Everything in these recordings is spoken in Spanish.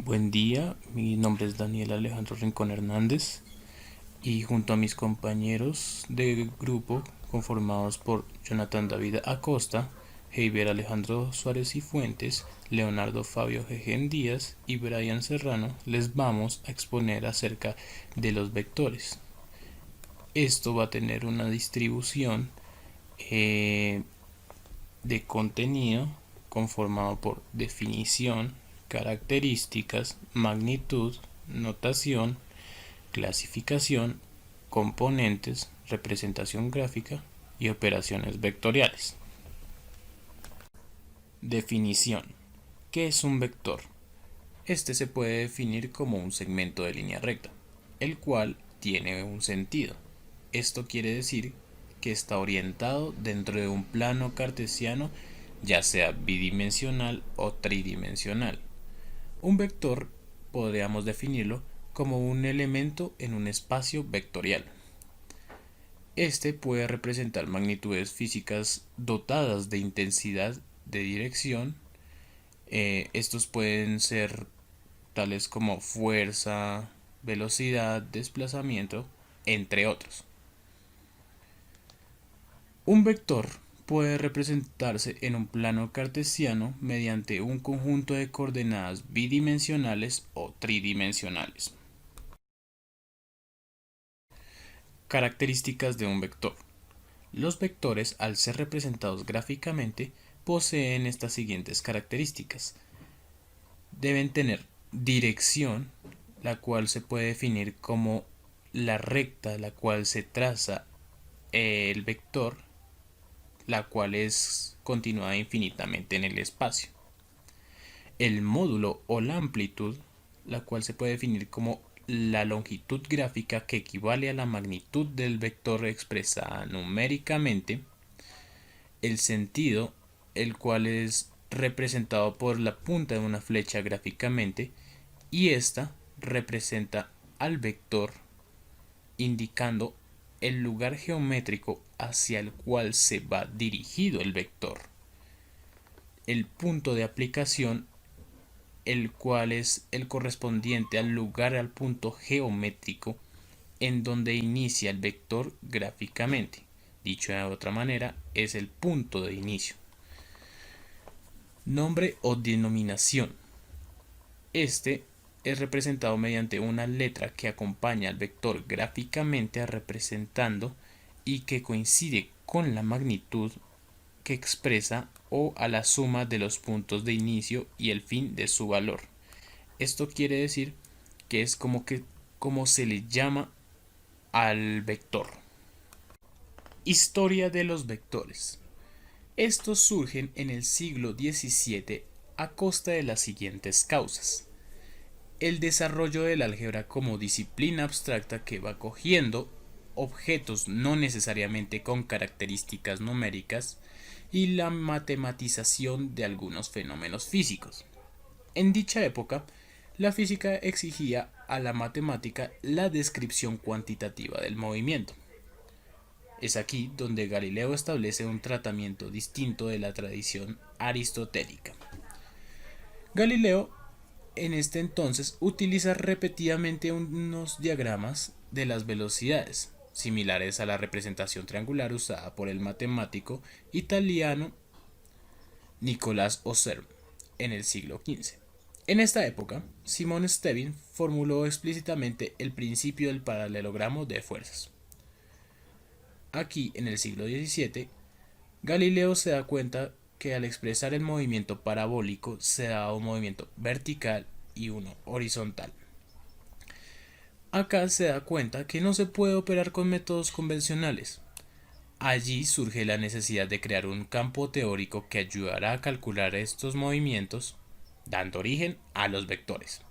Buen día, mi nombre es Daniel Alejandro Rincón Hernández y junto a mis compañeros de grupo conformados por Jonathan David Acosta, Heiber Alejandro Suárez y Fuentes, Leonardo Fabio Gegen Díaz y Brian Serrano les vamos a exponer acerca de los vectores. Esto va a tener una distribución eh, de contenido conformado por definición, características, magnitud, notación, clasificación, componentes, representación gráfica y operaciones vectoriales. Definición. ¿Qué es un vector? Este se puede definir como un segmento de línea recta, el cual tiene un sentido. Esto quiere decir que está orientado dentro de un plano cartesiano, ya sea bidimensional o tridimensional. Un vector podríamos definirlo como un elemento en un espacio vectorial. Este puede representar magnitudes físicas dotadas de intensidad de dirección. Estos pueden ser tales como fuerza, velocidad, desplazamiento, entre otros. Un vector puede representarse en un plano cartesiano mediante un conjunto de coordenadas bidimensionales o tridimensionales. Características de un vector. Los vectores, al ser representados gráficamente, poseen estas siguientes características. Deben tener dirección, la cual se puede definir como la recta la cual se traza el vector, la cual es continuada infinitamente en el espacio. El módulo o la amplitud, la cual se puede definir como la longitud gráfica que equivale a la magnitud del vector expresada numéricamente. El sentido, el cual es representado por la punta de una flecha gráficamente, y esta representa al vector indicando el lugar geométrico hacia el cual se va dirigido el vector. El punto de aplicación, el cual es el correspondiente al lugar, al punto geométrico en donde inicia el vector gráficamente. Dicho de otra manera, es el punto de inicio. Nombre o denominación. Este es representado mediante una letra que acompaña al vector gráficamente representando y que coincide con la magnitud que expresa o a la suma de los puntos de inicio y el fin de su valor. Esto quiere decir que es como se le llama al vector. Historia de los vectores. Estos surgen en el siglo XVII a costa de las siguientes causas: el desarrollo del álgebra como disciplina abstracta que va cogiendo objetos no necesariamente con características numéricas y la matematización de algunos fenómenos físicos. En dicha época, la física exigía a la matemática la descripción cuantitativa del movimiento. Es aquí donde Galileo establece un tratamiento distinto de la tradición aristotélica. Galileo en este entonces utiliza repetidamente unos diagramas de las velocidades, similares a la representación triangular usada por el matemático italiano Nicolás Oser en el siglo XV. En esta época, Simon Stevin formuló explícitamente el principio del paralelogramo de fuerzas. Aquí, en el siglo XVII, Galileo se da cuenta que al expresar el movimiento parabólico se da un movimiento vertical y uno horizontal. Acá se da cuenta que no se puede operar con métodos convencionales. Allí surge la necesidad de crear un campo teórico que ayudará a calcular estos movimientos, dando origen a los vectores.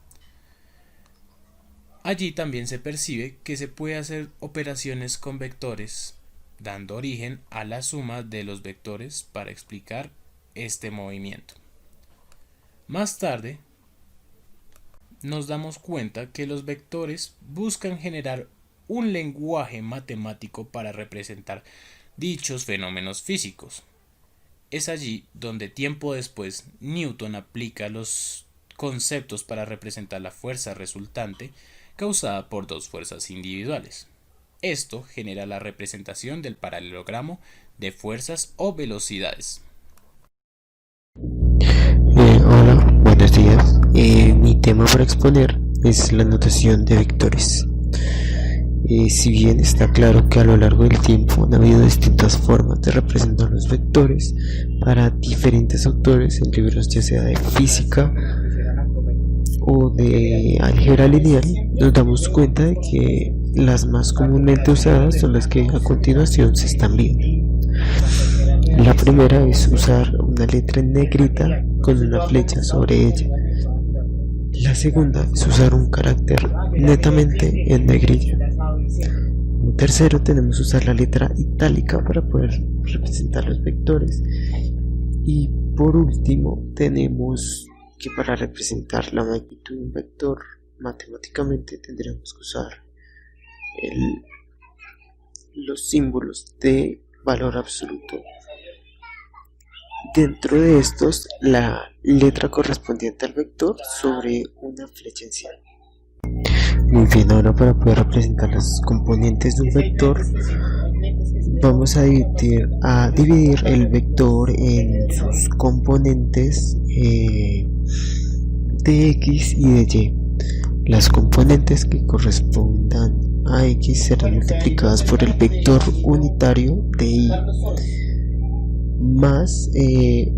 Allí también se percibe que se puede hacer operaciones con vectores, dando origen a la suma de los vectores para explicar este movimiento. Más tarde, nos damos cuenta que los vectores buscan generar un lenguaje matemático para representar dichos fenómenos físicos. Es allí donde tiempo después Newton aplica los conceptos para representar la fuerza resultante causada por dos fuerzas individuales. Esto genera la representación del paralelogramo de fuerzas o velocidades. Hola, buenos días. Mi tema para exponer es la notación de vectores. Si bien está claro que a lo largo del tiempo han habido distintas formas de representar los vectores para diferentes autores en libros ya sea de física o de álgebra lineal, nos damos cuenta de que las más comúnmente usadas son las que a continuación se están viendo. La primera es usar una letra en negrita con una flecha sobre ella. La segunda es usar un carácter netamente en negrilla. Como tercero tenemos usar la letra itálica para poder representar los vectores. Y por último tenemos que para representar la magnitud de un vector matemáticamente tendríamos que usar los símbolos de valor absoluto. Dentro de estos, la letra correspondiente al vector sobre una flecha en sí. Muy bien, ahora para poder representar las componentes de un vector, vamos a dividir el vector en sus componentes de X y de Y. Las componentes que correspondan a X serán multiplicadas por el vector unitario de Y más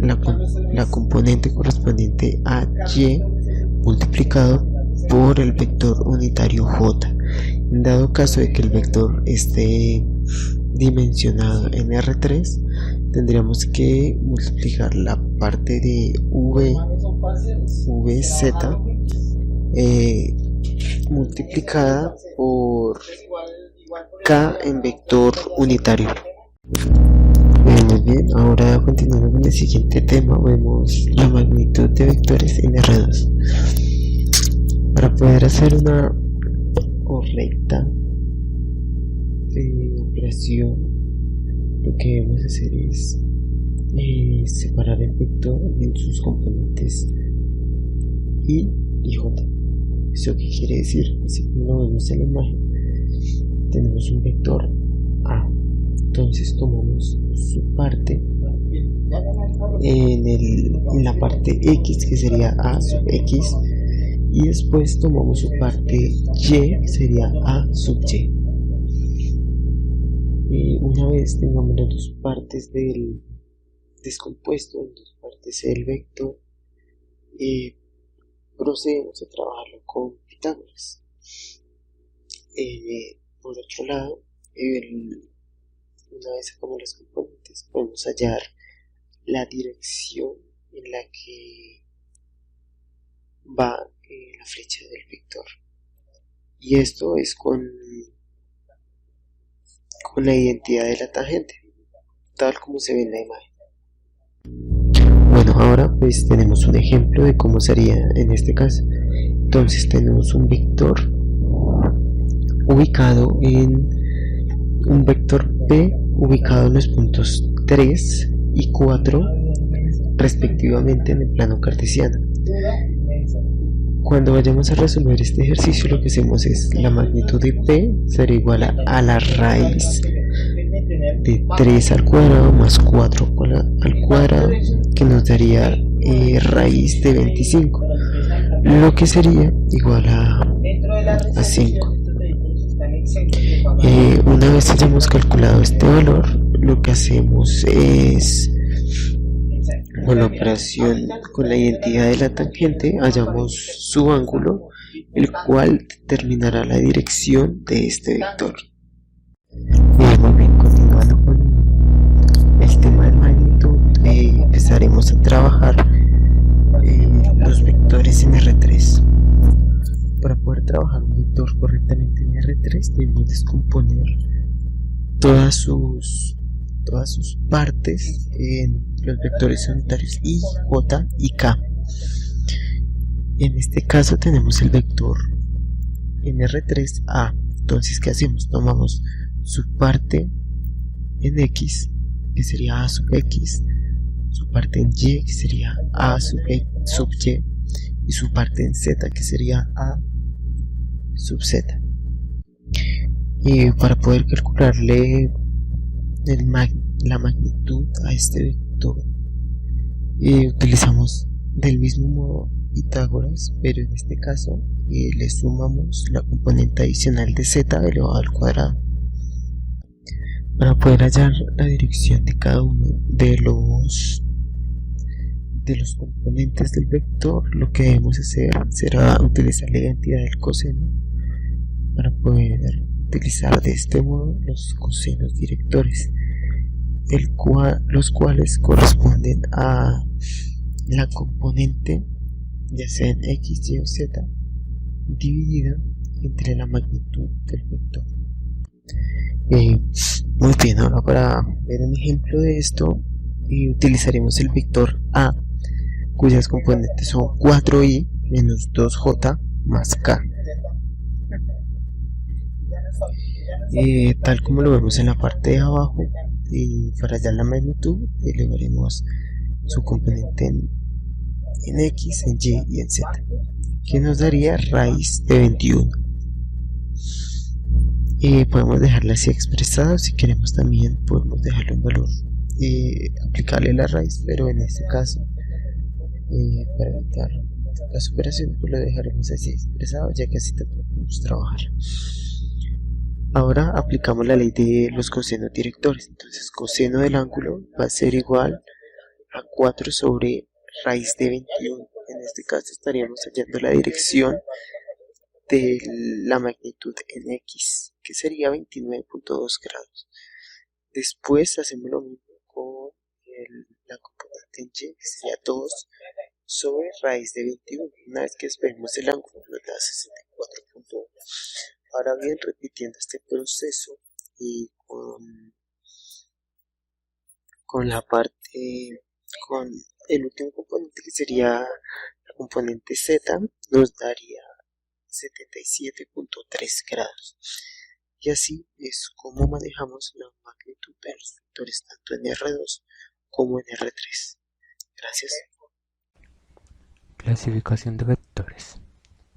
la componente correspondiente a Y multiplicado por el vector unitario J. En dado caso de que el vector esté dimensionado en R3, tendríamos que multiplicar la parte de VZ multiplicada por K en vector unitario. Muy bien, ahora continuando con el siguiente tema, vemos la magnitud de vectores en R2. Para poder hacer una correcta operación, lo que debemos hacer es separar el vector en sus componentes Y y J. ¿Eso qué quiere decir? Así como lo vemos en la imagen, tenemos un vector A. Entonces tomamos su parte en la parte X, que sería A sub X, y después tomamos su parte Y, que sería A sub Y. Una vez tengamos las dos partes del descompuesto, en dos partes del vector, procedemos a trabajarlo con Pitágoras. Por otro lado, una vez sacamos las componentes, podemos hallar la dirección en la que va la flecha del vector, y esto es con la identidad de la tangente, tal como se ve en la imagen. Bueno, ahora pues tenemos un ejemplo de cómo sería en este caso. Entonces tenemos un vector ubicado en un vector P ubicado en los puntos 3 y 4 respectivamente en el plano cartesiano. Cuando vayamos a resolver este ejercicio, lo que hacemos es la magnitud de P será igual a la raíz de 3 al cuadrado más 4 al cuadrado, que nos daría raíz de 25, lo que sería igual a 5. Una vez hayamos calculado este valor, lo que hacemos es, con la operación con la identidad de la tangente, hallamos su ángulo, el cual determinará la dirección de este vector. Muy bien, continuando con el tema de magnitud, empezaremos a trabajar los vectores en R3. Para poder trabajar un vector correctamente en R3, debemos descomponer todas sus partes en los vectores unitarios I, J y K. En este caso tenemos el vector en R3 A. Entonces, ¿qué hacemos? Tomamos su parte en X, que sería A sub X, su parte en Y, que sería A sub Y, y su parte en z, que sería a sub z. Y para poder calcularle la magnitud a este vector, utilizamos del mismo modo Pitágoras, pero en este caso le sumamos la componente adicional de z elevado al cuadrado. Para poder hallar la dirección de cada uno de los componentes del vector, lo que debemos hacer será utilizar la identidad del coseno para poder utilizar de este modo los cosenos directores, los cuales corresponden a la componente, ya sea en x, y o z, dividida entre la magnitud del vector. Muy bien, ahora para ver un ejemplo de esto, utilizaremos el vector a, cuyas componentes son 4i menos 2j más k. Tal como lo vemos en la parte de abajo, para hallar la magnitud elevaremos su componente en x, en y y en z, que nos daría raíz de 21. Podemos dejarla así expresada. Si queremos también podemos dejarle un valor aplicarle la raíz, pero en este caso para evitar las operaciones pues lo dejaremos así expresado, ya que así también podemos trabajar. Ahora aplicamos la ley de los cosenos directores. Entonces coseno del ángulo va a ser igual a 4 sobre raíz de 21. En este caso estaríamos hallando la dirección de la magnitud en x, que sería 29.2 grados. Después hacemos lo mismo con la componente en y, que sería 2 sobre raíz de 21. Una vez que despejemos el ángulo nos da 64.1. Ahora bien, repitiendo este proceso y con el último componente, que sería la componente z, nos daría 77.3 grados. Y así es como manejamos la magnitud de los vectores tanto en R2 como en R3. Gracias. Clasificación de vectores.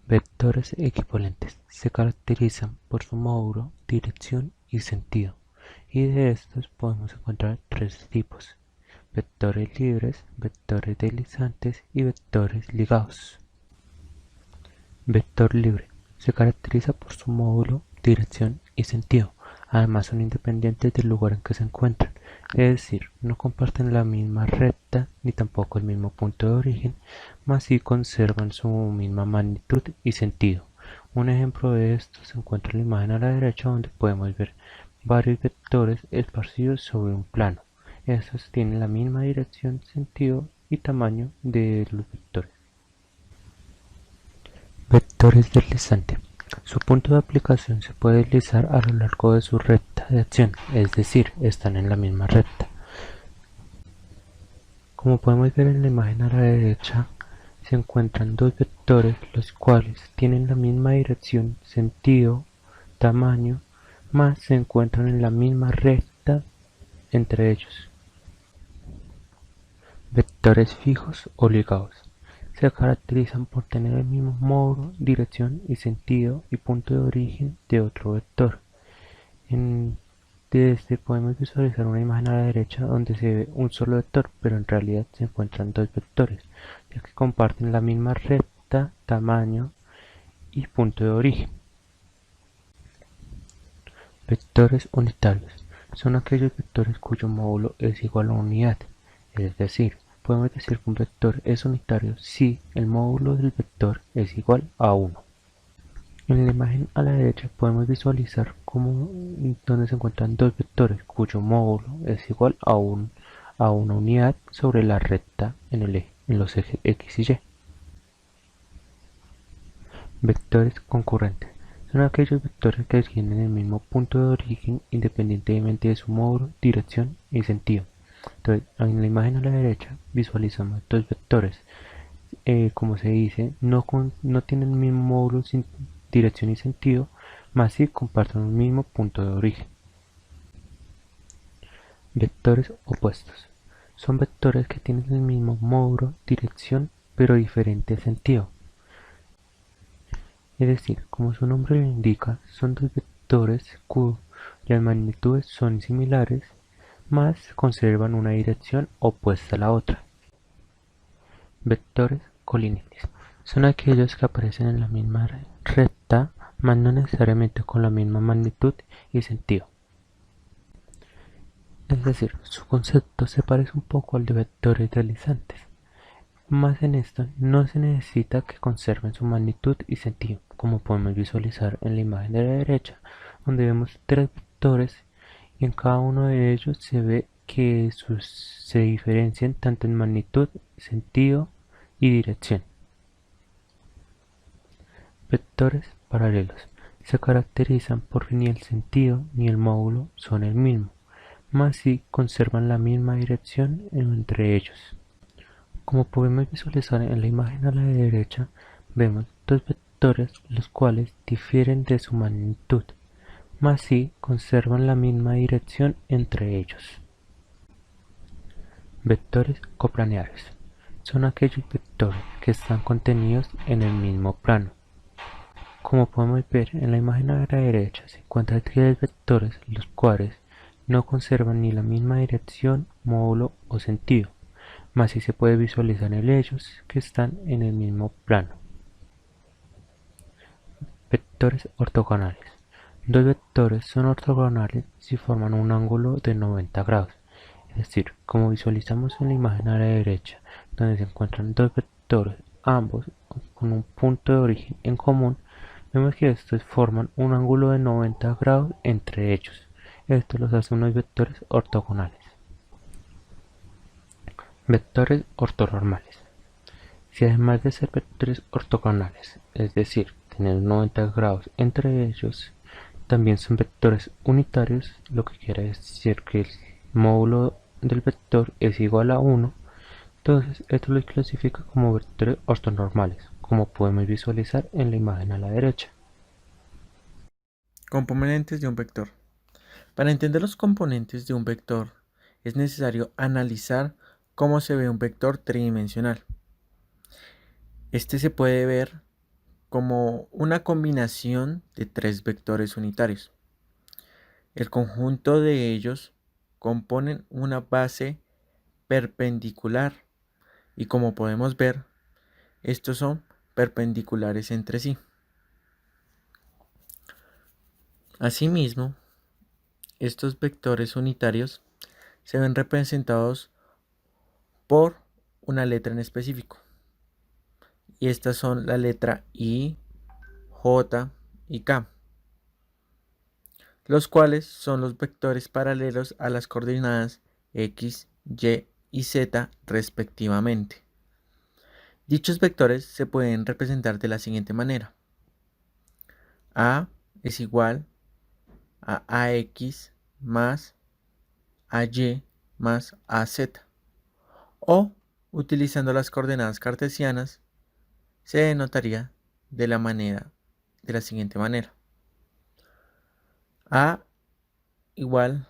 Vectores equivalentes se caracterizan por su módulo, dirección y sentido, y de estos podemos encontrar tres tipos: vectores libres, vectores deslizantes y vectores ligados. Vector libre se caracteriza por su módulo, dirección y sentido. Además son independientes del lugar en que se encuentran, es decir, no comparten la misma recta ni tampoco el mismo punto de origen, mas sí conservan su misma magnitud y sentido. Un ejemplo de esto se encuentra en la imagen a la derecha, donde podemos ver varios vectores esparcidos sobre un plano. Estos tienen la misma dirección, sentido y tamaño de los vectores. Vectores deslizantes. Su punto de aplicación se puede deslizar a lo largo de su recta de acción, es decir, están en la misma recta. Como podemos ver en la imagen a la derecha, se encuentran dos vectores los cuales tienen la misma dirección, sentido, tamaño, mas se encuentran en la misma recta entre ellos. Vectores fijos o ligados. Se caracterizan por tener el mismo módulo, dirección y sentido y punto de origen de otro vector. Desde este podemos visualizar una imagen a la derecha donde se ve un solo vector, pero en realidad se encuentran dos vectores, ya que comparten la misma recta, tamaño y punto de origen. Vectores unitarios. Son aquellos vectores cuyo módulo es igual a una unidad, es decir, podemos decir que un vector es unitario si el módulo del vector es igual a 1. En la imagen a la derecha podemos visualizar donde se encuentran dos vectores cuyo módulo es igual a una unidad sobre la recta en los ejes x y y. Vectores concurrentes. Son aquellos vectores que tienen el mismo punto de origen independientemente de su módulo, dirección y sentido. Entonces, en la imagen a la derecha visualizamos dos vectores, como se dice, no tienen el mismo módulo, dirección y sentido, mas sí comparten un mismo punto de origen. Vectores opuestos. Son vectores que tienen el mismo módulo, dirección, pero diferente sentido. Es decir, como su nombre lo indica, son dos vectores cuyas magnitudes son similares, mas conservan una dirección opuesta a la otra. Vectores colineales son aquellos que aparecen en la misma recta, mas no necesariamente con la misma magnitud y sentido. Es decir, su concepto se parece un poco al de vectores deslizantes, mas en esto no se necesita que conserven su magnitud y sentido, como podemos visualizar en la imagen de la derecha, donde vemos tres vectores y en cada uno de ellos se ve que se diferencian tanto en magnitud, sentido y dirección. Vectores paralelos se caracterizan porque ni el sentido ni el módulo son el mismo, mas sí conservan la misma dirección entre ellos. Como podemos visualizar en la imagen a la derecha, vemos dos vectores los cuales difieren de su magnitud, mas sí conservan la misma dirección entre ellos. Vectores coplaneares son aquellos vectores que están contenidos en el mismo plano. Como podemos ver en la imagen a la derecha, se encuentran tres vectores los cuales no conservan ni la misma dirección, módulo o sentido, mas sí se puede visualizar en ellos que están en el mismo plano. Vectores ortogonales. Dos vectores son ortogonales si forman un ángulo de 90 grados. Es decir, como visualizamos en la imagen a la derecha, donde se encuentran dos vectores, ambos con un punto de origen en común, vemos que estos forman un ángulo de 90 grados entre ellos. Esto los hace unos vectores ortogonales. Vectores ortonormales. Si además de ser vectores ortogonales, es decir, tener 90 grados entre ellos, también son vectores unitarios, lo que quiere decir que el módulo del vector es igual a 1, entonces esto los clasifica como vectores ortonormales, como podemos visualizar en la imagen a la derecha. Componentes de un vector. Para entender los componentes de un vector, es necesario analizar cómo se ve un vector tridimensional. Este se puede ver como una combinación de tres vectores unitarios. El conjunto de ellos componen una base perpendicular y, como podemos ver, estos son perpendiculares entre sí. Asimismo, estos vectores unitarios se ven representados por una letra en específico. Y estas son la letra I, J y K, los cuales son los vectores paralelos a las coordenadas X, Y y Z respectivamente. Dichos vectores se pueden representar de la siguiente manera. A es igual a AX más AY más AZ. O, utilizando las coordenadas cartesianas, se denotaría de la siguiente manera. A igual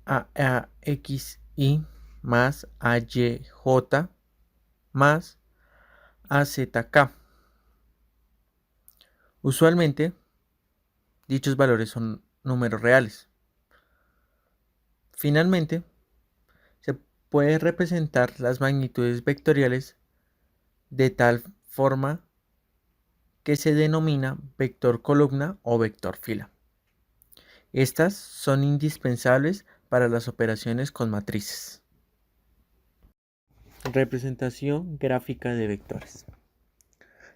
a AXY más AYJ más AZK. Usualmente, dichos valores son números reales. Finalmente, se puede representar las magnitudes vectoriales de tal forma que se denomina vector columna o vector fila. Estas son indispensables para las operaciones con matrices. Representación gráfica de vectores.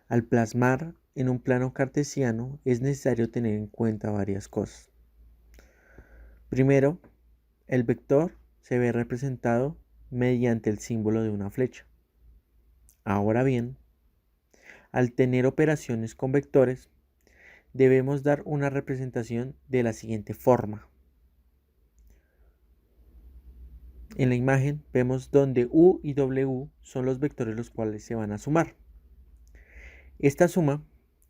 Al plasmar en un plano cartesiano es necesario tener en cuenta varias cosas. Primero, el vector se ve representado mediante el símbolo de una flecha. Ahora bien, al tener operaciones con vectores, debemos dar una representación de la siguiente forma. En la imagen vemos donde U y W son los vectores los cuales se van a sumar. Esta suma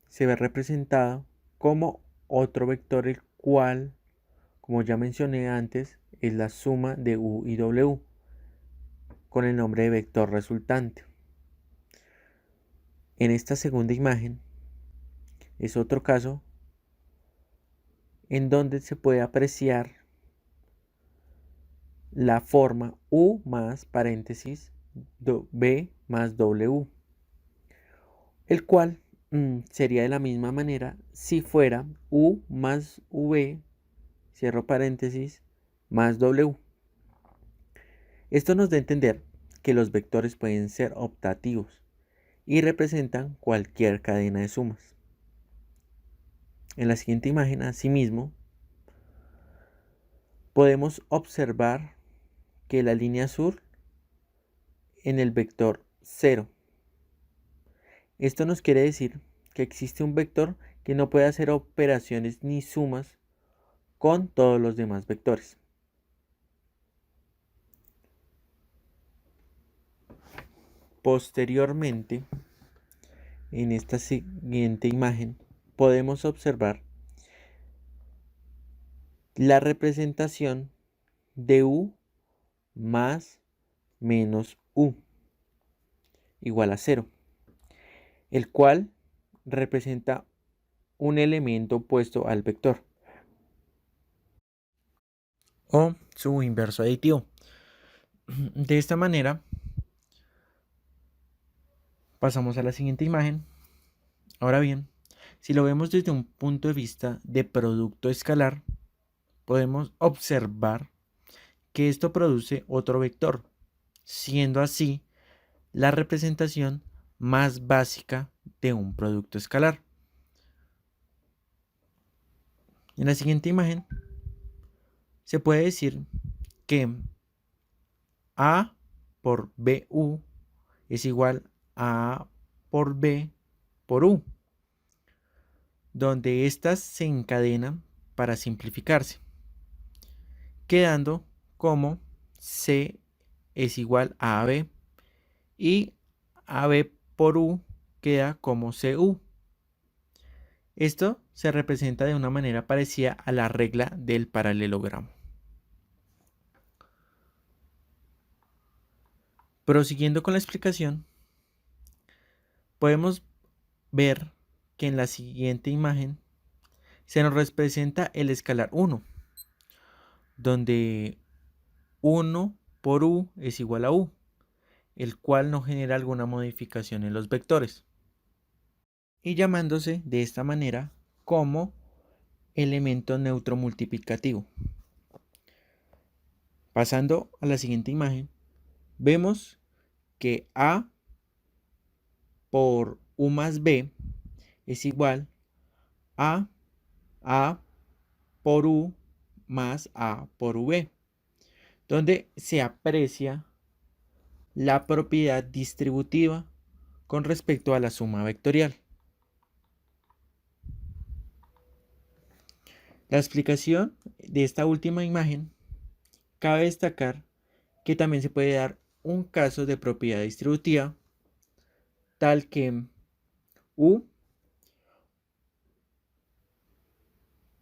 se ve representada como otro vector, el cual, como ya mencioné antes, es la suma de U y W, con el nombre de vector resultante. En esta segunda imagen es otro caso en donde se puede apreciar la forma U más paréntesis B más W, el cual sería de la misma manera si fuera U más V, cierro paréntesis, más W. Esto nos da a entender que los vectores pueden ser optativos y representan cualquier cadena de sumas. En la siguiente imagen, asimismo, podemos observar que la línea azul en el vector 0. Esto nos quiere decir que existe un vector que no puede hacer operaciones ni sumas con todos los demás vectores. Posteriormente, en esta siguiente imagen, podemos observar la representación de U más menos U igual a 0, el cual representa un elemento opuesto al vector o su inverso aditivo. De esta manera, pasamos a la siguiente imagen. Ahora bien, si lo vemos desde un punto de vista de producto escalar, podemos observar que esto produce otro vector, siendo así la representación más básica de un producto escalar. En la siguiente imagen se puede decir que A por BU es igual a A por B por U, donde éstas se encadenan para simplificarse, quedando como C es igual a AB y AB por U queda como CU. Esto se representa de una manera parecida a la regla del paralelogramo. Prosiguiendo con la explicación, podemos ver que en la siguiente imagen se nos representa el escalar 1, donde 1 por U es igual a U, el cual no genera alguna modificación en los vectores, y llamándose de esta manera como elemento neutro multiplicativo. Pasando a la siguiente imagen, vemos que A por U más B es igual a A por U más A por V, donde se aprecia la propiedad distributiva con respecto a la suma vectorial. La explicación de esta última imagen, cabe destacar que también se puede dar un caso de propiedad distributiva tal que U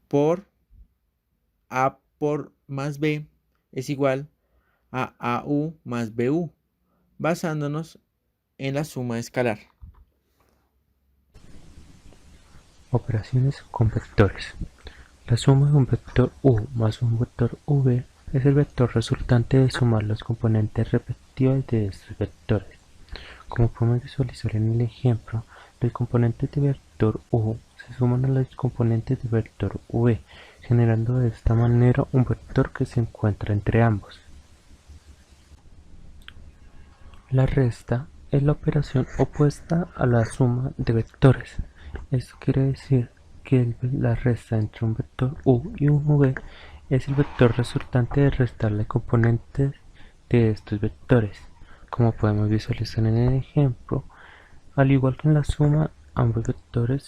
por A por más B es igual a AU más BU, basándonos en la suma escalar. Operaciones con vectores. La suma de un vector U más un vector V es el vector resultante de sumar los componentes respectivos de estos vectores. Como podemos visualizar en el ejemplo, los componentes de vector U se suman a los componentes de vector V, generando de esta manera un vector que se encuentra entre ambos. La resta es la operación opuesta a la suma de vectores. Esto quiere decir que la resta entre un vector U y un V es el vector resultante de restarle componentes de estos vectores. Como podemos visualizar en el ejemplo, al igual que en la suma, ambos vectores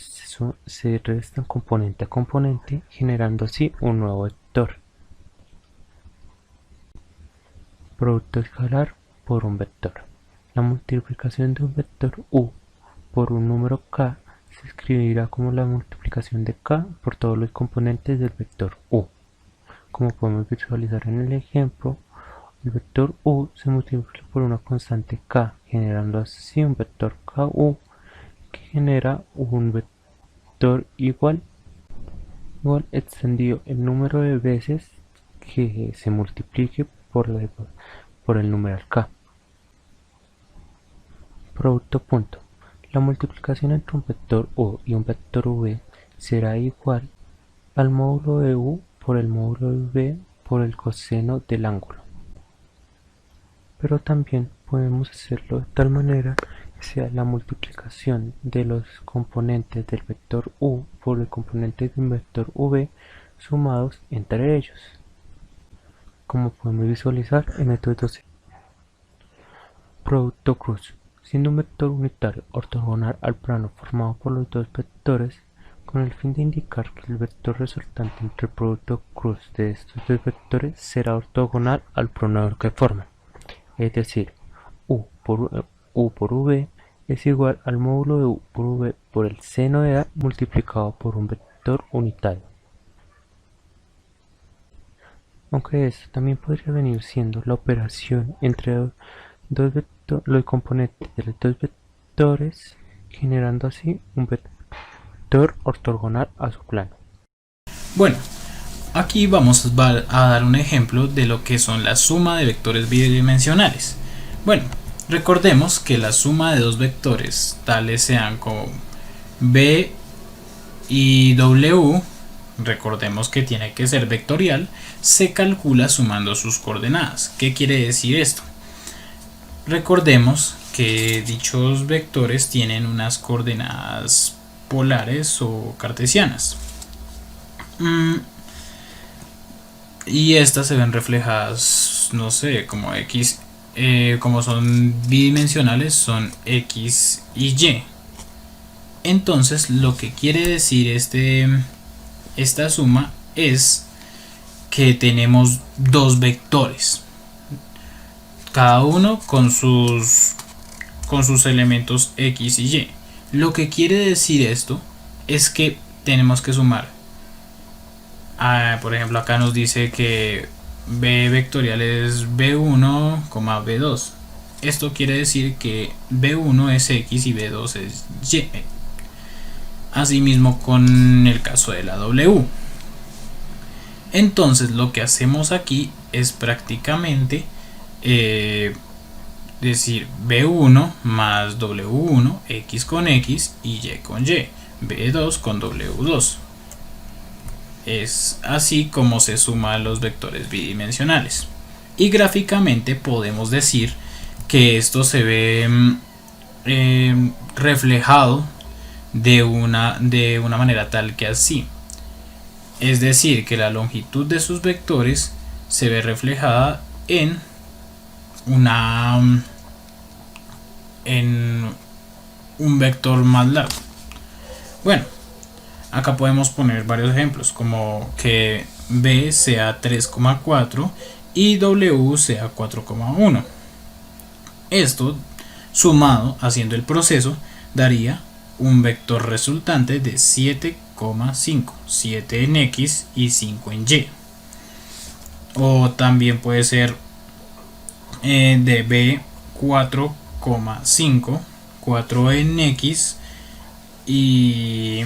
se restan componente a componente, generando así un nuevo vector. Producto escalar por un vector. La multiplicación de un vector U por un número k se escribirá como la multiplicación de k por todos los componentes del vector U. Como podemos visualizar en el ejemplo, el vector U se multiplica por una constante k, generando así un vector ku que genera un vector igual extendido el número de veces que se multiplique por el numeral k. Producto punto. La multiplicación entre un vector u y un vector v será igual al módulo de u por el módulo de v por el coseno del ángulo. Pero también podemos hacerlo de tal manera que sea la multiplicación de los componentes del vector u por el componente de un vector v sumados entre ellos, como podemos visualizar en estos dos. Producto cruz. Siendo un vector unitario ortogonal al plano formado por los dos vectores, con el fin de indicar que el vector resultante entre el producto cruz de estos dos vectores será ortogonal al pronador que forman, es decir, u por v es igual al módulo de u por v por el seno de a multiplicado por un vector unitario. Aunque esto también podría venir siendo la operación entre los componentes de los dos vectores, generando así un vector ortogonal a su plano. Bueno, aquí vamos a dar un ejemplo de lo que son la suma de vectores bidimensionales. Bueno, recordemos que la suma de dos vectores, tales sean como b y w, recordemos que tiene que ser vectorial, se calcula sumando sus coordenadas. ¿Qué quiere decir esto? Recordemos que dichos vectores tienen unas coordenadas polares o cartesianas. Y estas se ven reflejadas, no sé, como x, como son bidimensionales, son x y y. Entonces, lo que quiere decir esta suma es que tenemos dos vectores, cada uno con sus elementos x y y. Lo que quiere decir esto es que tenemos que sumar. Por ejemplo, acá nos dice que b vectorial es b1, b2. Esto quiere decir que b1 es x y b2 es y. Asimismo con el caso de la w. Entonces lo que hacemos aquí es prácticamente decir b1 más w1, x con x y con y, b2 con w2. Es así como se suman los vectores bidimensionales. Y gráficamente podemos decir que esto se ve reflejado de una manera tal que así. Es decir, que la longitud de sus vectores se ve reflejada en un vector más largo. Bueno, acá podemos poner varios ejemplos, como que b sea 3,4 y w sea 4,1. Esto sumado haciendo el proceso daría un vector resultante de 7,5, 7 en x y 5 en y. O también puede ser de b 4,5, 4 en x y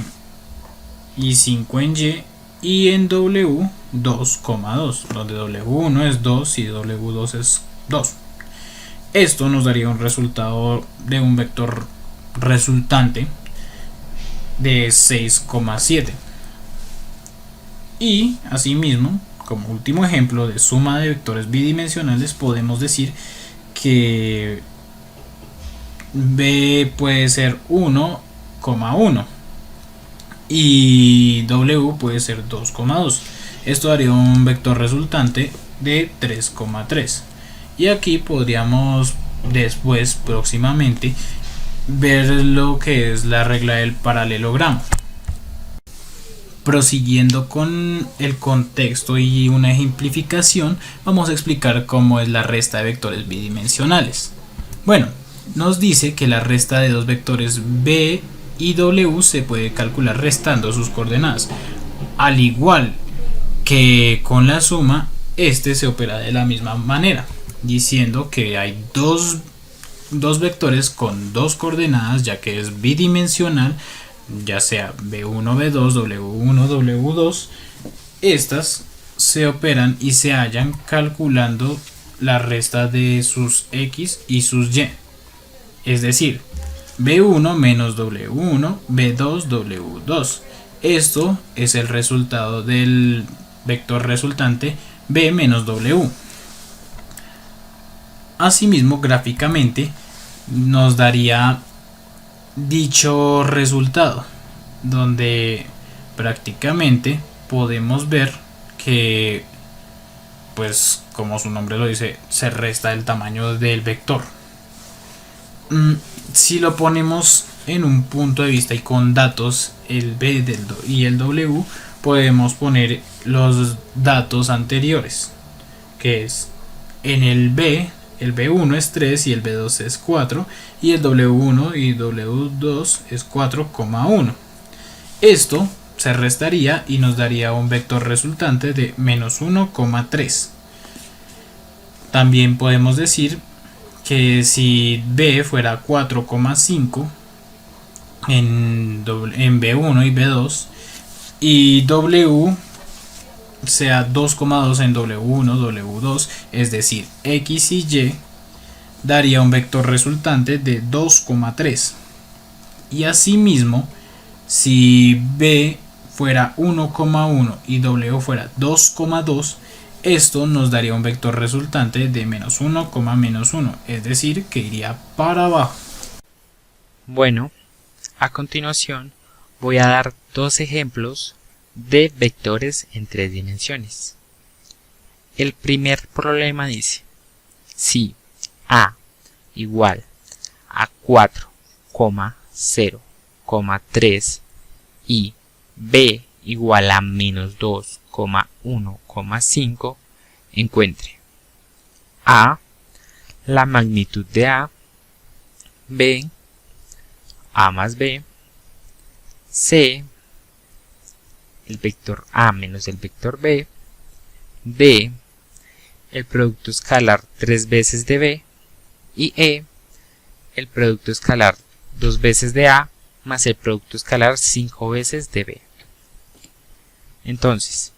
5 en y en w 2,2, donde w1 es 2 y w2 es 2. Esto nos daría un resultado de un vector resultante de 6,7. Y asimismo, como último ejemplo de suma de vectores bidimensionales, podemos decir que b puede ser 1,1 y w puede ser 2,2. Esto daría un vector resultante de 3,3. Y aquí podríamos después, próximamente, ver lo que es la regla del paralelogramo. Prosiguiendo con el contexto y una ejemplificación, vamos a explicar cómo es la resta de vectores bidimensionales. Bueno, nos dice que la resta de dos vectores b y w se puede calcular restando sus coordenadas. Al igual que con la suma, este se opera de la misma manera, diciendo que hay dos vectores con dos coordenadas, ya que es bidimensional. ya sea B1, B2, W1, W2, estas se operan y se hallan calculando la resta de sus X y sus Y. Es decir, B1 menos W1, B2, W2. Esto es el resultado del vector resultante B menos W. Asimismo, gráficamente nos daría dicho resultado, donde prácticamente podemos ver que, pues como su nombre lo dice, se resta el tamaño del vector. Si lo ponemos en un punto de vista y con datos, el B y el W, podemos poner los datos anteriores, que es en el B, el B1 es 3 y el B2 es 4 y el W1 y W2 es 4,1. Esto se restaría y nos daría un vector resultante de menos 1,3. También podemos decir que si B fuera 4,5 en B1 y B2 y W sea 2,2 en W1, W2, es decir, X y Y, daría un vector resultante de 2,3. Y asimismo, si B fuera 1,1 y W fuera 2,2, esto nos daría un vector resultante de menos 1,-1, es decir, que iría para abajo. Bueno, a continuación voy a dar dos ejemplos de vectores en 3 dimensiones. El primer problema dice, si A igual a 4,0,3 y B igual a menos 2,1,5, encuentre A, la magnitud de A, B, A más B, C, el vector A menos el vector B, D, el producto escalar 3 veces de B, y E, el producto escalar 2 veces de A más el producto escalar 5 veces de B. Entonces,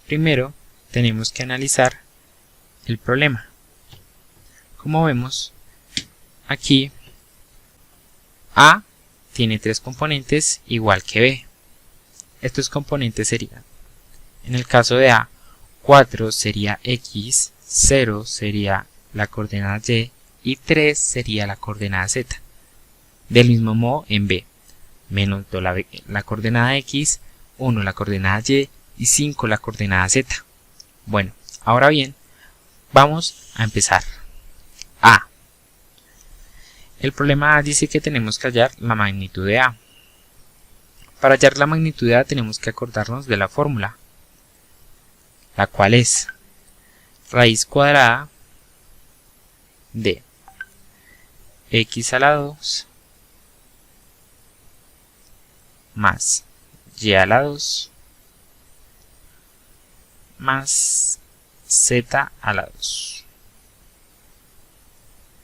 primero tenemos que analizar el problema. Como vemos, aquí A tiene 3 componentes igual que B. Estos componentes serían, en el caso de A, 4 sería X, 0 sería la coordenada Y y 3 sería la coordenada Z. Del mismo modo en B, menos la coordenada X, 1 la coordenada Y y 5 la coordenada Z. Bueno, ahora bien, vamos a empezar. A. El problema A dice que tenemos que hallar la magnitud de A. Para hallar la magnitud de A tenemos que acordarnos de la fórmula, la cual es raíz cuadrada de x a la 2 más y a la 2 más z a la 2.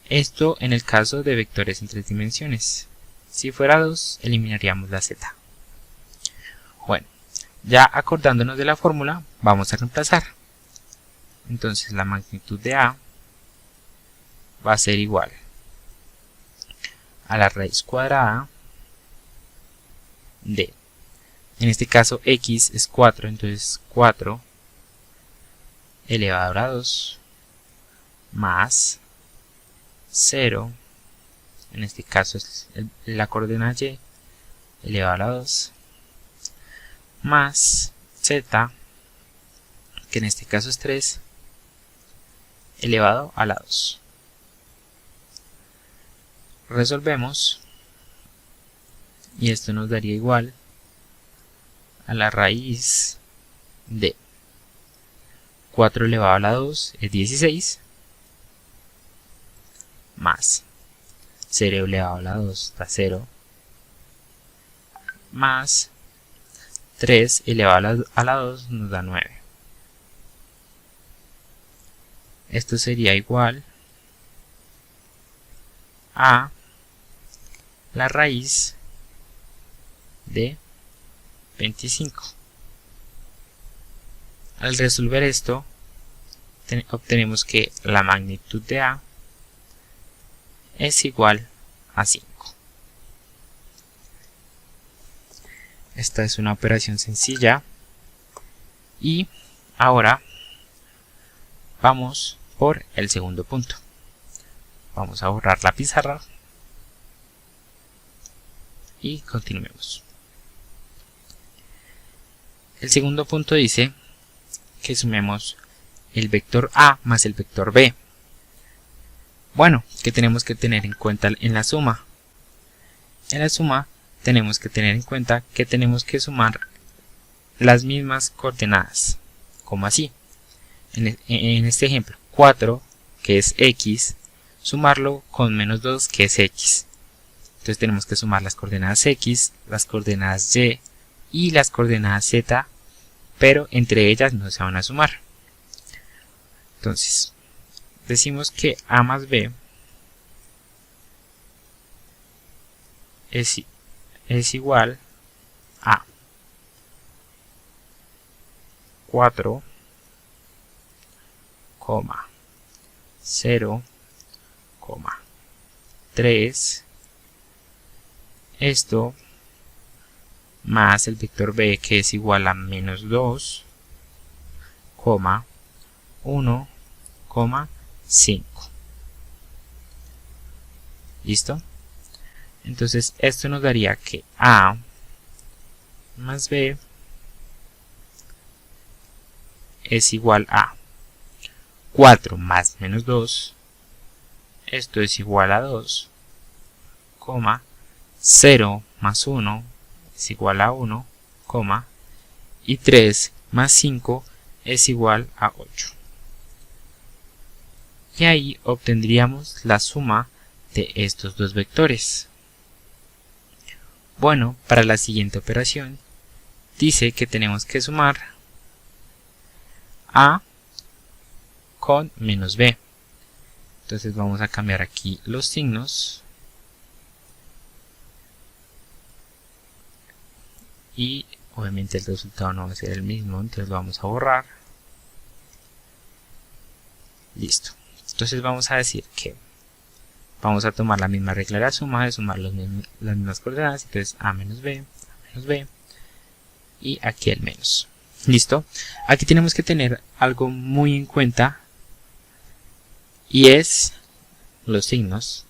Esto en el caso de vectores en 3 dimensiones. Si fuera 2, eliminaríamos la z. Bueno, ya acordándonos de la fórmula, vamos a reemplazar. Entonces la magnitud de A va a ser igual a la raíz cuadrada de, en este caso x es 4, entonces 4 elevado a la 2 más 0, en este caso es la coordenada y elevado a la 2 más z, que en este caso es 3 elevado a la 2. Resolvemos y esto nos daría igual a la raíz de 4 elevado a la 2 es 16 más 0 elevado a la 2 da 0 más 3 elevado a la 2 nos da 9. Esto sería igual a la raíz de 25. Al resolver esto, obtenemos que la magnitud de A es igual a 5. Esta es una operación sencilla. Y ahora vamos por el segundo punto. Vamos a borrar la pizarra y continuemos. El segundo punto dice que sumemos el vector A más el vector B. Bueno, ¿qué tenemos que tener en cuenta en la suma? En la suma tenemos que tener en cuenta que tenemos que sumar las mismas coordenadas. ¿Cómo así? En este ejemplo, 4, que es X, sumarlo con menos 2, que es X. Entonces tenemos que sumar las coordenadas X, las coordenadas Y y las coordenadas Z, pero entre ellas no se van a sumar. Entonces, decimos que A más B es igual a 4, 0, 3, esto más el vector B, que es igual a menos 2, 1, 5. ¿Listo? Entonces esto nos daría que A más B es igual a 4 más menos 2, esto es igual a 2, 0 más 1 es igual a 1, y 3 más 5 es igual a 8. Y ahí obtendríamos la suma de estos dos vectores. Bueno, para la siguiente operación dice que tenemos que sumar A con menos B. Entonces vamos a cambiar aquí los signos y obviamente el resultado no va a ser el mismo, entonces lo vamos a borrar. Listo. Entonces vamos a decir que vamos a tomar la misma regla de la suma, de sumar las mismas coordenadas. Entonces A menos B y aquí el menos. Listo. Aquí tenemos que tener algo muy en cuenta y es los signos.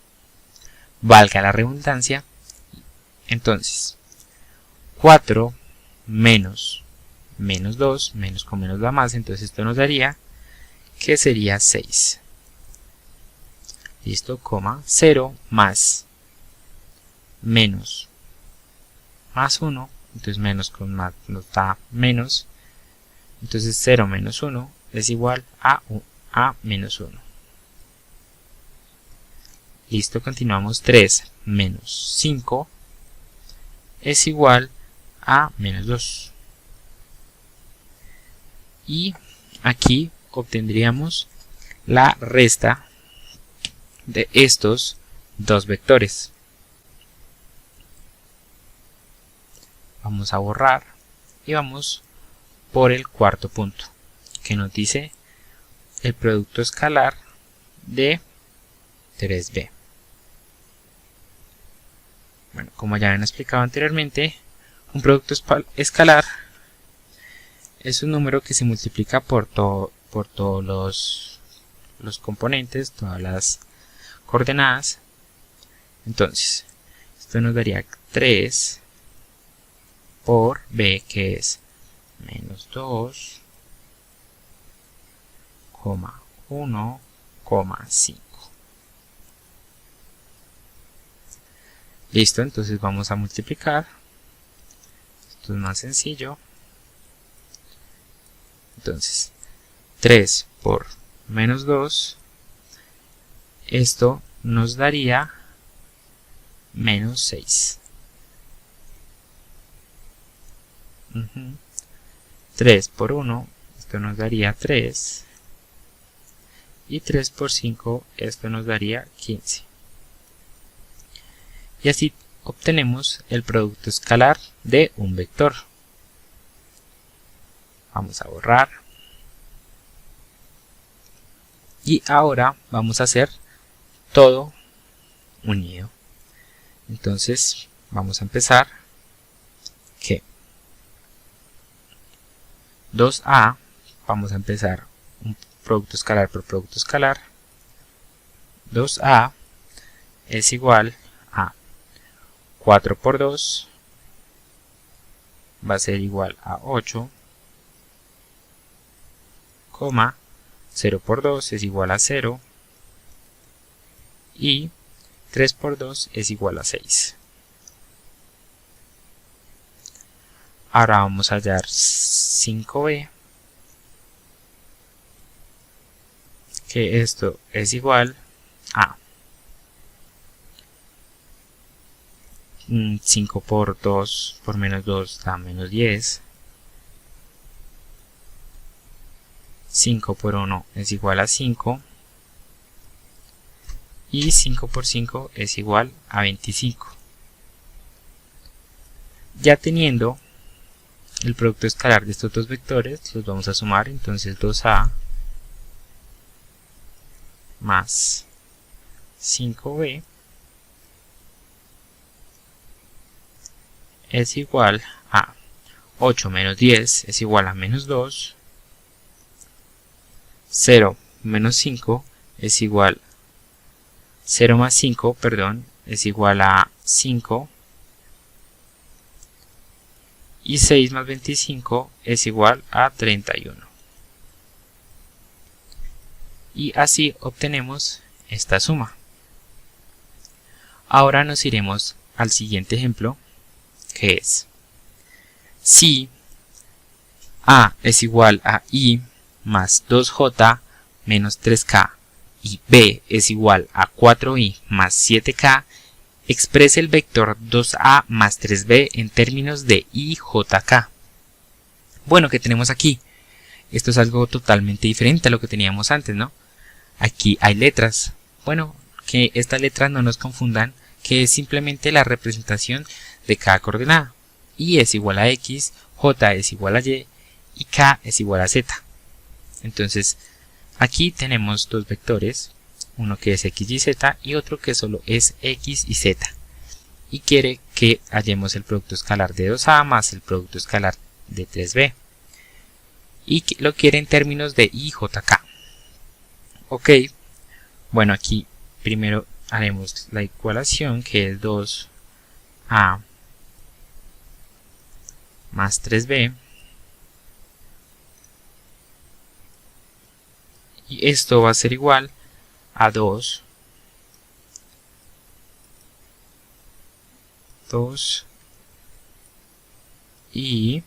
Valga la redundancia. Entonces 4 menos 2, menos con menos da más, entonces esto nos daría que sería 6. Listo, 0 más menos más 1, entonces menos con más nos da menos, entonces 0 menos 1 es igual a menos 1. Listo, continuamos. 3 menos 5 es igual a menos 2. Y aquí obtendríamos la resta de estos dos vectores. Vamos a borrar y vamos por el cuarto punto, que nos dice el producto escalar de 3b. Bueno, como ya habían explicado anteriormente, un producto escalar es un número que se multiplica por todos los componentes, todas las coordenadas. Entonces, esto nos daría 3 por b, que es menos 2, 1, 5. Listo, entonces vamos a multiplicar. Esto es más sencillo. Entonces, 3 por menos 2, esto nos daría menos 6. 3 por 1, esto nos daría 3. Y 3 por 5, esto nos daría 15. Y así obtenemos el producto escalar de un vector. Vamos a borrar. Y ahora vamos a hacer todo unido. Entonces vamos a empezar que 2A, vamos a empezar un producto escalar por producto escalar. 2A es igual a 4 por 2 va a ser igual a 8, 0 por 2 es igual a 0 y 3 por 2 es igual a 6. Ahora vamos a hallar 5b, que esto es igual a 5 por 2 por menos 2 da menos 10. 5 por 1 es igual a 5. Y 5 por 5 es igual a 25. Ya teniendo el producto escalar de estos dos vectores, los vamos a sumar. Entonces 2a más 5b es igual a 8 menos 10 es igual a menos 2. 0 menos 5 es igual 0 más 5, perdón, es igual a 5. Y 6 más 25 es igual a 31. Y así obtenemos esta suma. Ahora nos iremos al siguiente ejemplo, que es si A es igual a I más 2J menos 3K y B es igual a 4I más 7K, exprese el vector 2A más 3B en términos de IJK. Bueno, ¿qué tenemos aquí? Esto es algo totalmente diferente a lo que teníamos antes, ¿no? Aquí hay letras. Bueno, que estas letras no nos confundan, que es simplemente la representación de cada coordenada. I es igual a X, J es igual a Y y K es igual a Z. Entonces, aquí tenemos dos vectores, uno que es X y Z y otro que solo es X y Z. Y quiere que hallemos el producto escalar de 2A más el producto escalar de 3B. Y lo quiere en términos de IJK. Ok, bueno, aquí primero haremos la igualación, que es 2A más 3B. Y esto va a ser igual a 2 y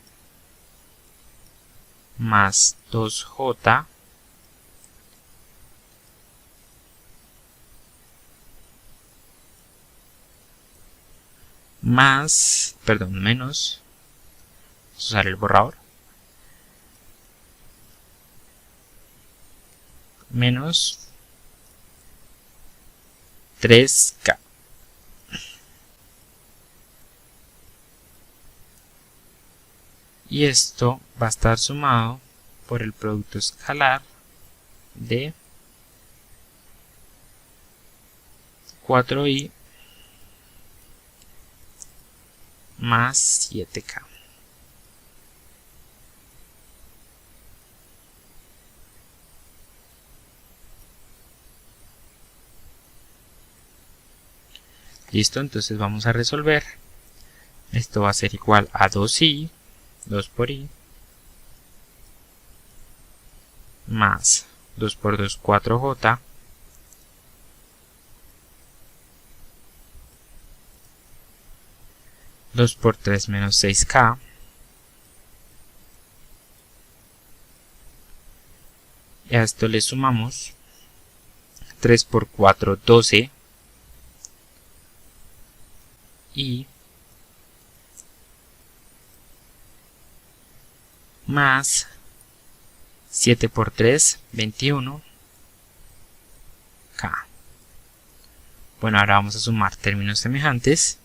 más 2J más, perdón, menos, vamos a usar el borrador, menos 3K. Y esto va a estar sumado por el producto escalar de 4i más 7K. Listo, entonces vamos a resolver. Esto va a ser igual a 2i, 2 por i, más 2 por 2, 4j, dos por 3 menos 6k, y a esto le sumamos 3 por 4, 12, y más 7 por 3, 21, K. Bueno, ahora vamos a sumar términos semejantes.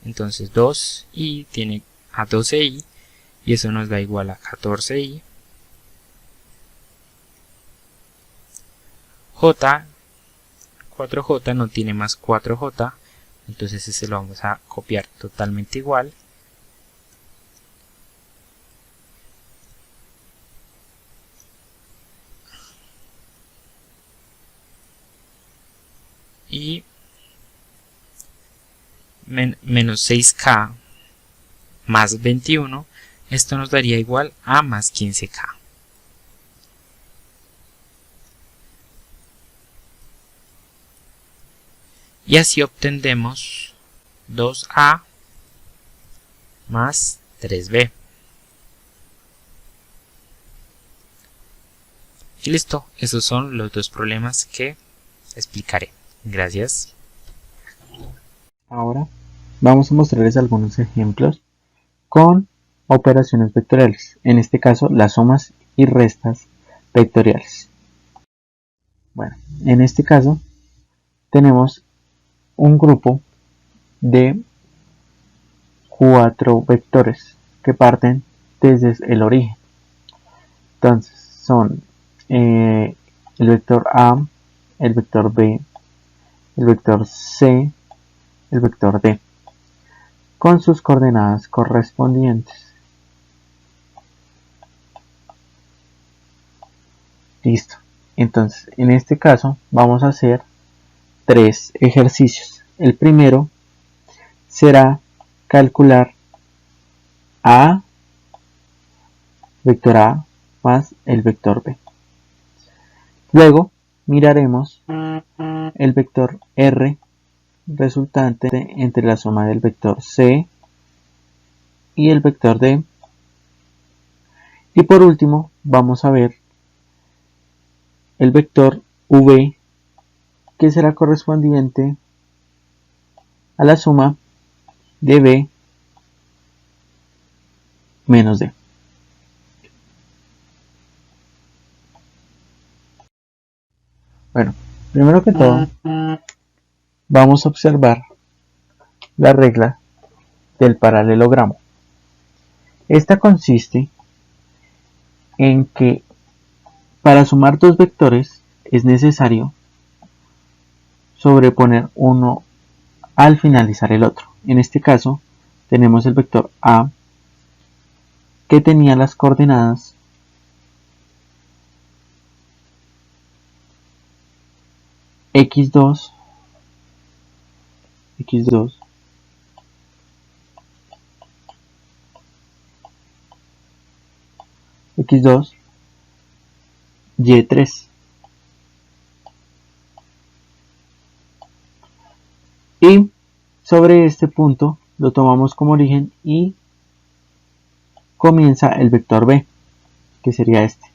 Entonces 2i tiene a 12i y eso nos da igual a 14i. J, 4j no tiene más 4j, entonces ese lo vamos a copiar totalmente igual. Y menos 6k más 21, esto nos daría igual a más 15k. Y así obtendremos 2a más 3b. Y listo, esos son los dos problemas que explicaré. Gracias. Ahora vamos a mostrarles algunos ejemplos con operaciones vectoriales, en este caso las sumas y restas vectoriales. Bueno, en este caso tenemos un grupo de 4 vectores que parten desde el origen. Entonces son el vector A, el vector B, el vector C, el vector D, con sus coordenadas correspondientes. Listo. Entonces, en este caso vamos a hacer 3 ejercicios. El primero será calcular vector A más el vector B. Luego miraremos el vector R resultante entre la suma del vector C y el vector D. Y por último vamos a ver el vector V, que será correspondiente a la suma de B menos D. Bueno, primero que todo vamos a observar la regla del paralelogramo. Esta consiste en que para sumar dos vectores es necesario sobreponer uno al finalizar el otro. En este caso tenemos el vector A, que tenía las coordenadas x2, x2, x2, y3. Y sobre este punto lo tomamos como origen y comienza el vector B, que sería este.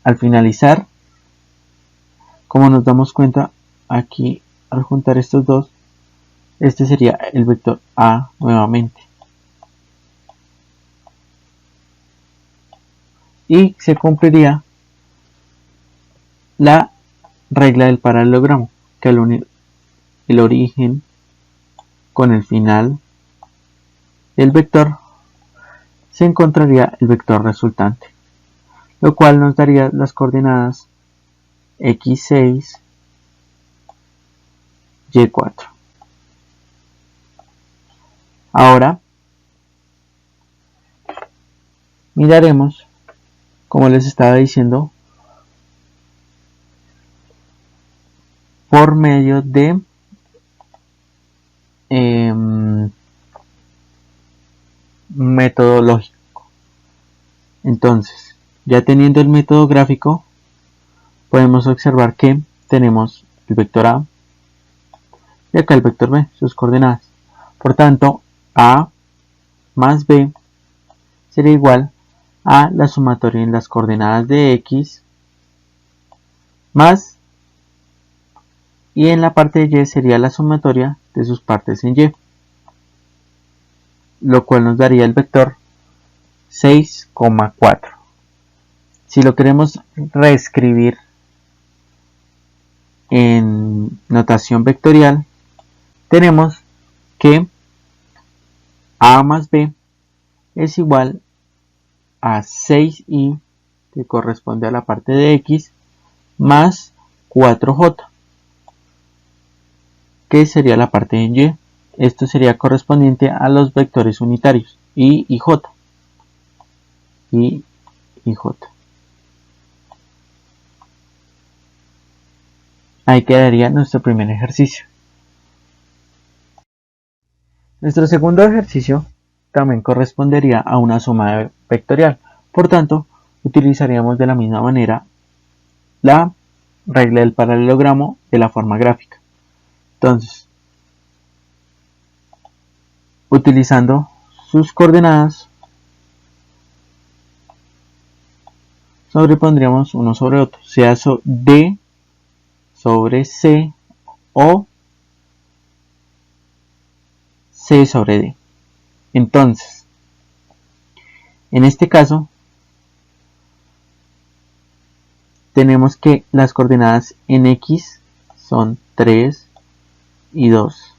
Al finalizar, como nos damos cuenta aquí al juntar estos dos, este sería el vector A nuevamente. Y se cumpliría la regla del paralelogramo, que al unir el origen con el final del vector se encontraría el vector resultante, lo cual nos daría las coordenadas x6, y4. Ahora miraremos, como les estaba diciendo, por medio de método lógico. Entonces, ya teniendo el método gráfico, podemos observar que tenemos el vector A y acá el vector B, sus coordenadas. Por tanto, A más B sería igual a la sumatoria en las coordenadas de X más, y en la parte de Y sería la sumatoria de sus partes en Y, lo cual nos daría el vector 6,4. Si lo queremos reescribir en notación vectorial, tenemos que A más B es igual a 6i, que corresponde a la parte de x, más 4j, que sería la parte de y. Esto sería correspondiente a los vectores unitarios, i y j. I y j. Ahí quedaría nuestro primer ejercicio. Nuestro segundo ejercicio también correspondería a una suma vectorial. Por tanto, utilizaríamos de la misma manera la regla del paralelogramo de la forma gráfica. Entonces, utilizando sus coordenadas, sobrepondríamos uno sobre otro, sea D sobre C o C sobre D. Entonces, en este caso, tenemos que las coordenadas en X son 3 y 2.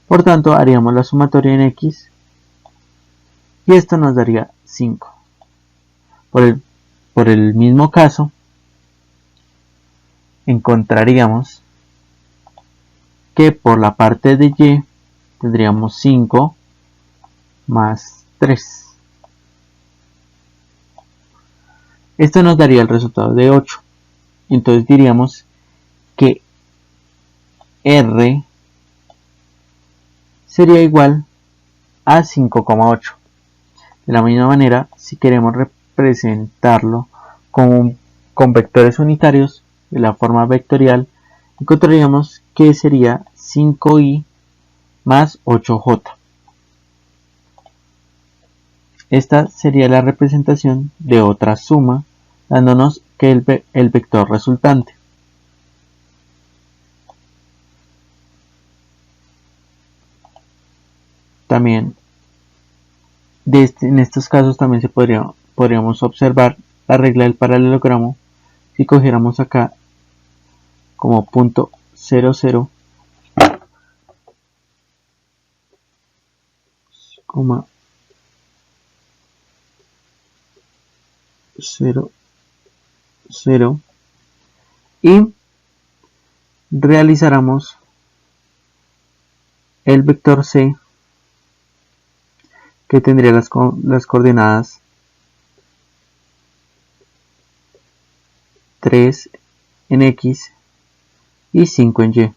Por tanto, haríamos la sumatoria en X y esto nos daría 5. Por el mismo caso, encontraríamos que por la parte de Y tendríamos 5 más 3. Esto nos daría el resultado de 8. Entonces diríamos que R sería igual a 5,8. De la misma manera, si queremos representarlo con vectores unitarios de la forma vectorial, encontraríamos que sería 5i más 8j. Esta sería la representación de otra suma, dándonos que el vector resultante. También, en estos casos también podríamos observar la regla del paralelogramo si cogiéramos acá como punto 0, 0, 0, 0 y realizáramos el vector C, que tendría las coordenadas 3 en X y 5 en Y,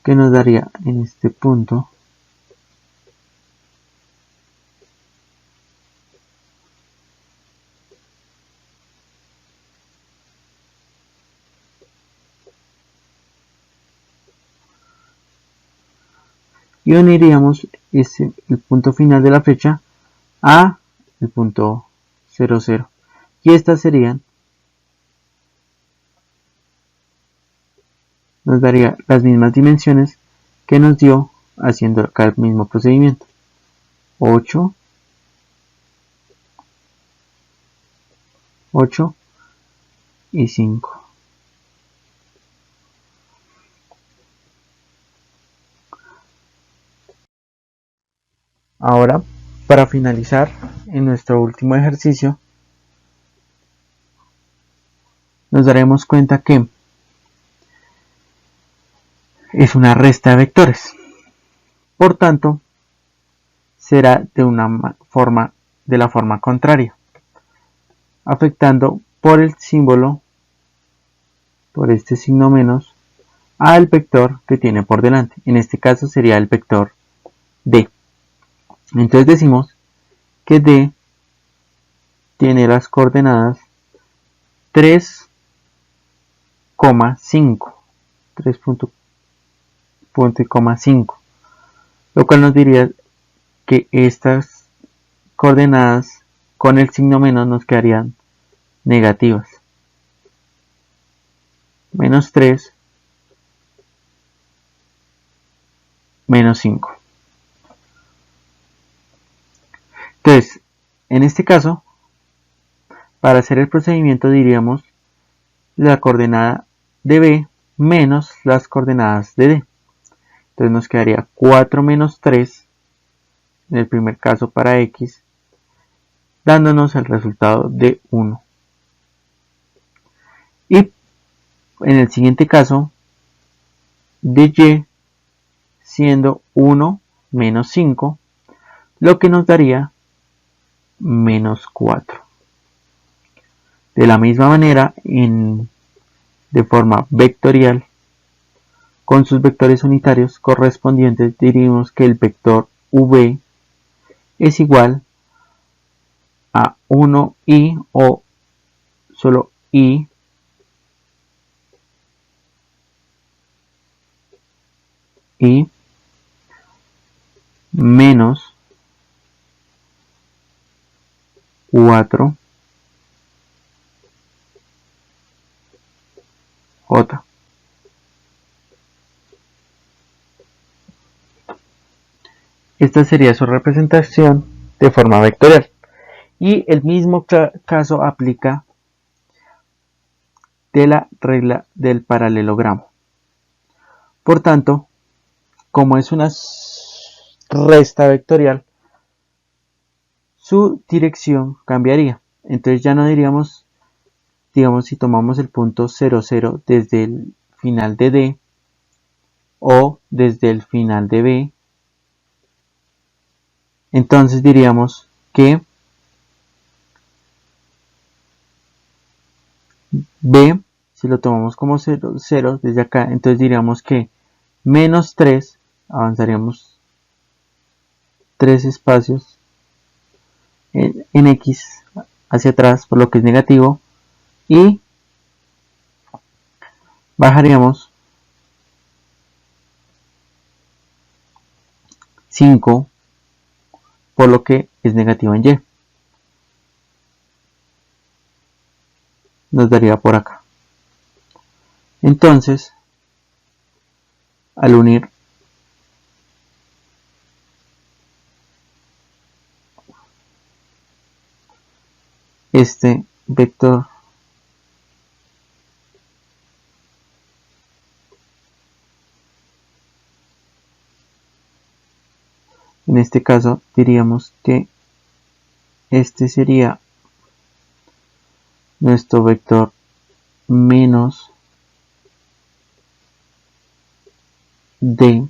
que nos daría en este punto y uniríamos el punto final de la flecha a el punto 0, 0. Y estas nos daría las mismas dimensiones que nos dio haciendo acá el mismo procedimiento. 8, 8 y 5. Ahora, para finalizar, en nuestro último ejercicio, nos daremos cuenta que es una resta de vectores. Por tanto, será de la forma contraria, afectando por el símbolo, por este signo menos, al vector que tiene por delante. En este caso sería el vector D. Entonces decimos que D tiene las coordenadas 3,5, 3,5, lo cual nos diría que estas coordenadas con el signo menos nos quedarían negativas. Menos 3, menos 5. Entonces, en este caso, para hacer el procedimiento diríamos la coordenada de B menos las coordenadas de D. Entonces nos quedaría 4 menos 3 en el primer caso para X, dándonos el resultado de 1. Y en el siguiente caso, de Y siendo 1 menos 5, lo que nos daría menos 4. De la misma manera, de forma vectorial, con sus vectores unitarios correspondientes, diríamos que el vector V es igual a 1i o solo i menos 4j. Esta sería su representación de forma vectorial. Y el mismo caso aplica de la regla del paralelogramo. Por tanto, como es una resta vectorial, su dirección cambiaría. Entonces ya no diríamos, digamos, si tomamos el punto 0, 0 desde el final de D o desde el final de B, entonces diríamos que B, si lo tomamos como 0, 0 desde acá, entonces diríamos que menos 3, avanzaríamos 3 espacios en X hacia atrás, por lo que es negativo, y bajaríamos 5, por lo que es negativo en Y. Nos daría por acá. Entonces, al unir este vector en este caso diríamos que este sería nuestro vector menos D,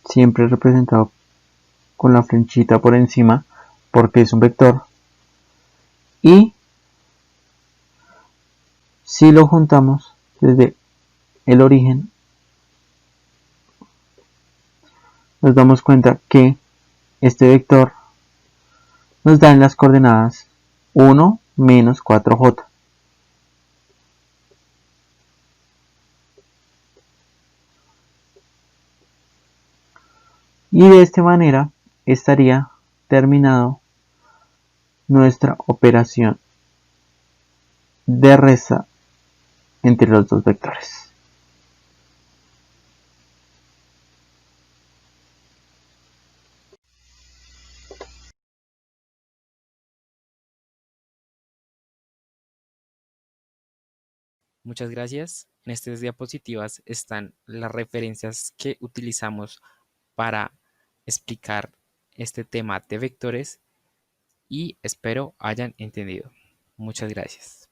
siempre representado con la flechita por encima porque es un vector, y si lo juntamos desde el origen nos damos cuenta que este vector nos da en las coordenadas 1 menos 4j. Y de esta manera estaría terminado nuestra operación de resta entre los dos vectores. Muchas gracias. En estas diapositivas están las referencias que utilizamos para explicar este tema de vectores y espero hayan entendido. Muchas gracias.